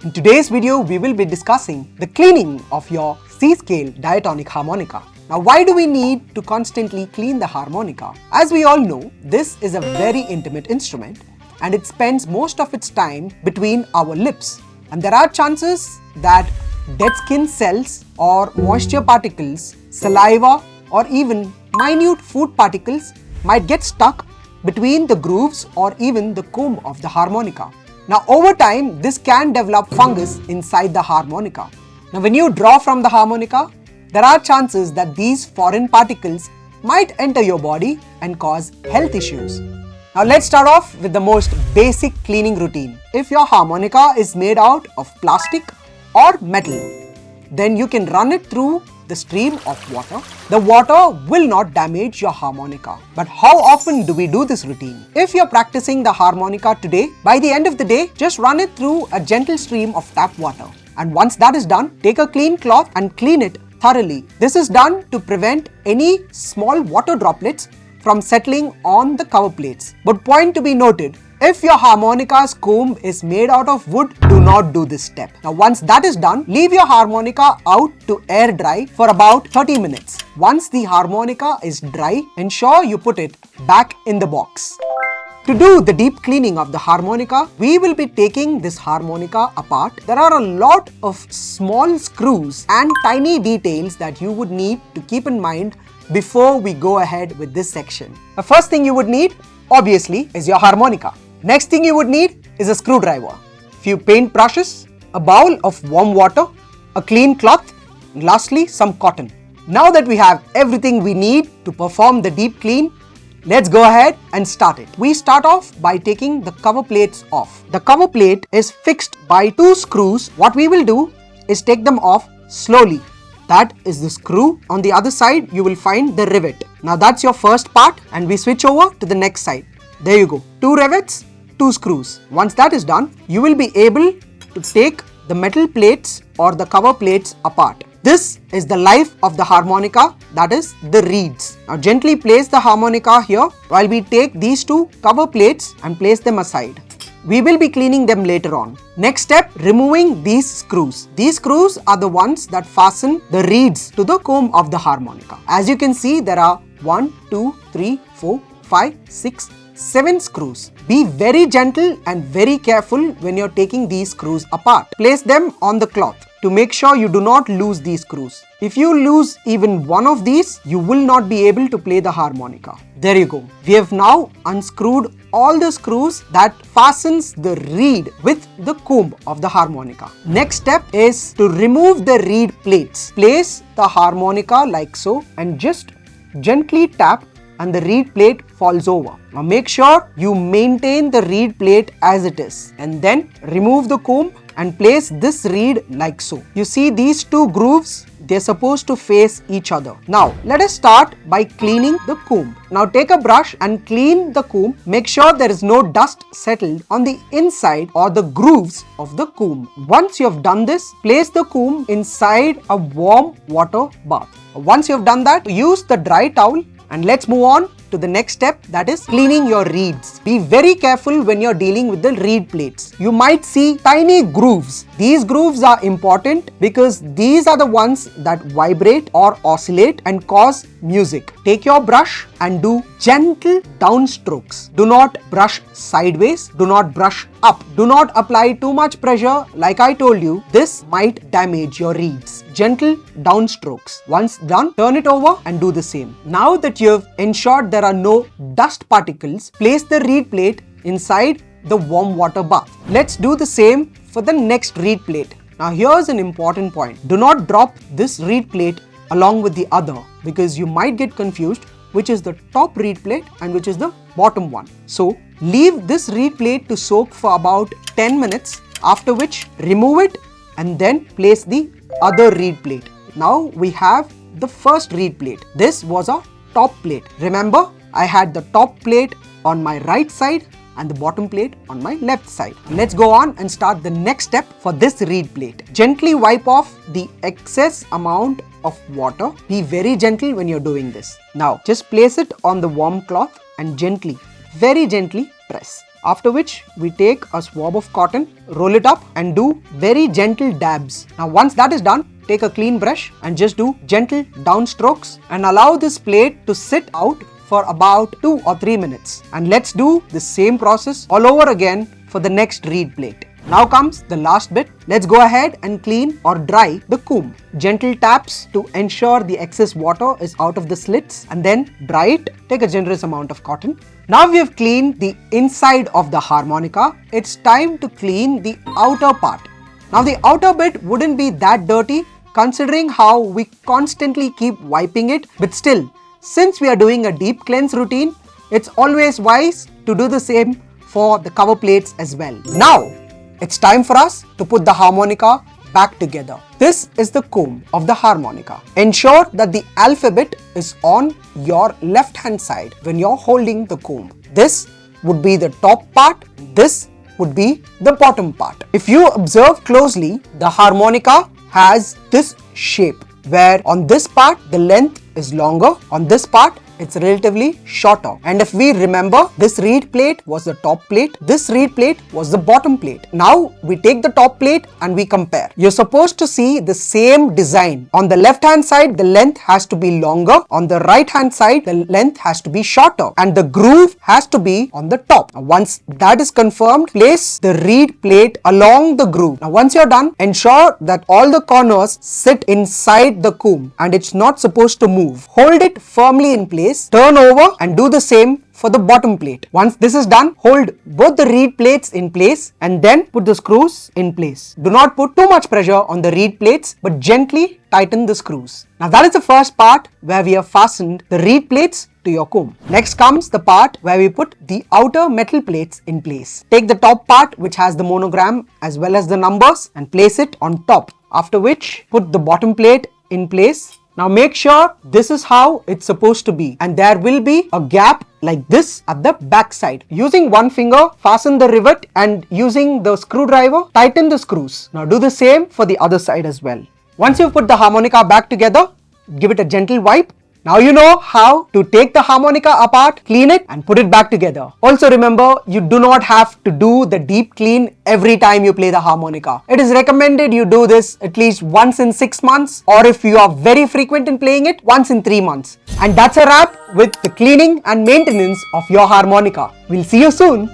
In today's video, we will be discussing the cleaning of your C-scale diatonic harmonica. Now, why do we need to constantly clean the harmonica? As we all know, this is a very intimate instrument and it spends most of its time between our lips. And there are chances that dead skin cells or moisture particles, saliva or even minute food particles might get stuck between the grooves or even the comb of the harmonica. Now over time, this can develop fungus inside the harmonica. Now when you draw from the harmonica, there are chances that these foreign particles might enter your body and cause health issues. Now let's start off with the most basic cleaning routine. If your harmonica is made out of plastic or metal, then you can run it through the stream of water. The water will not damage your harmonica. But how often do we do this routine? If you're practicing the harmonica today, by the end of the day, just run it through a gentle stream of tap water. And once that is done, take a clean cloth and clean it thoroughly. This is done to prevent any small water droplets from settling on the cover plates. But point to be noted, if your harmonica's comb is made out of wood, do not do this step. Now once that is done, leave your harmonica out to air dry for about 30 minutes. Once the harmonica is dry, ensure you put it back in the box. To do the deep cleaning of the harmonica, we will be taking this harmonica apart. There are a lot of small screws and tiny details that you would need to keep in mind before we go ahead with this section. The first thing you would need, obviously, is your harmonica. Next thing you would need is a screwdriver, few paint brushes, a bowl of warm water, a clean cloth, and lastly some cotton. Now that we have everything we need to perform the deep clean, let's go ahead and start it. We start off by taking the cover plates off. The cover plate is fixed by two screws. What we will do is take them off slowly. That is the screw. On the other side, you will find the rivet. Now that's your first part and we switch over to the next side. There you go. Two rivets, two screws. Once that is done, you will be able to take the metal plates or the cover plates apart. This is the life of the harmonica, that is the reeds. Now gently place the harmonica here while we take these two cover plates and place them aside. We will be cleaning them later on. Next step, removing these screws. These screws are the ones that fasten the reeds to the comb of the harmonica. As you can see, there are 1, 2, 3, 4, 5, 6, 7 screws. Be very gentle and very careful when you're taking these screws apart. Place them on the cloth to make sure you do not lose these screws. If you lose even one of these, you will not be able to play the harmonica. There you go. We have now unscrewed all the screws that fastens the reed with the comb of the harmonica. Next step is to remove the reed plates. Place the harmonica like so and just gently tap and the reed plate falls over. Now make sure you maintain the reed plate as it is and then remove the comb and place this reed like so. You see these two grooves, they're supposed to face each other. Now let us start by cleaning the comb. Now take a brush and clean the comb. Make sure there is no dust settled on the inside or the grooves of the comb. Once you have done this, place the comb inside a warm water bath. Once you have done that, use the dry towel and let's move on to the next step, that is cleaning your reeds. Be very careful when you're dealing with the reed plates. You might see tiny grooves. These grooves are important because these are the ones that vibrate or oscillate and cause music. Take your brush and do gentle downstrokes. Do not brush sideways. Do not brush up. Do not apply too much pressure. Like I told you, this might damage your reeds. Gentle downstrokes. Once done, turn it over and do the same. Now that you've ensured there are no dust particles, place the reed plate inside the warm water bath. Let's do the same for the next reed plate. Now here's an important point. Do not drop this reed plate along with the other because you might get confused which is the top reed plate and which is the bottom one. So leave this reed plate to soak for about 10 minutes, after which remove it and then place the other reed plate. Now we have the first reed plate. This was a top plate. Remember, I had the top plate on my right side and the bottom plate on my left side. Let's go on and start the next step for this reed plate. Gently wipe off the excess amount of water. Be very gentle when you're doing this. Now just place it on the warm cloth and gently, very gently press. After which we take a swab of cotton, roll it up and do very gentle dabs. Now once that is done, take a clean brush and just do gentle downstrokes and allow this plate to sit out for about 2 or 3 minutes. And let's do the same process all over again for the next reed plate. Now comes the last bit. Let's go ahead and clean or dry the comb. Gentle taps to ensure the excess water is out of the slits and then dry it. Take a generous amount of cotton. Now we have cleaned the inside of the harmonica. It's time to clean the outer part. Now the outer bit wouldn't be that dirty considering how we constantly keep wiping it, but still, since we are doing a deep cleanse routine, it's always wise to do the same for the cover plates as well. Now, it's time for us to put the harmonica back together. This is the comb of the harmonica. Ensure that the alphabet is on your left hand side when you're holding the comb. This would be the top part. This would be the bottom part. If you observe closely, the harmonica has this shape where on this part the length is longer, on this part it's relatively shorter. And if we remember, this reed plate was the top plate, this reed plate was the bottom plate. Now we take the top plate and we compare. You're supposed to see the same design. On the left hand side, the length has to be longer. On the right hand side, the length has to be shorter. And the groove has to be on the top. Now, once that is confirmed, place the reed plate along the groove. Now once you're done, ensure that all the corners sit inside the comb and it's not supposed to move. Hold it firmly in place. Turn over and do the same for the bottom plate. Once this is done, hold both the reed plates in place and then put the screws in place. Do not put too much pressure on the reed plates but gently tighten the screws. Now that is the first part where we have fastened the reed plates to your comb. Next comes the part where we put the outer metal plates in place. Take the top part which has the monogram as well as the numbers and place it on top. After which, put the bottom plate in place. Now make sure this is how it's supposed to be and there will be a gap like this at the back side. Using one finger, fasten the rivet and using the screwdriver, tighten the screws. Now do the same for the other side as well. Once you've put the harmonica back together, give it a gentle wipe. Now you know how to take the harmonica apart, clean it and put it back together. Also remember, you do not have to do the deep clean every time you play the harmonica. It is recommended you do this at least once in 6 months or if you are very frequent in playing it, once in 3 months. And that's a wrap with the cleaning and maintenance of your harmonica. We'll see you soon.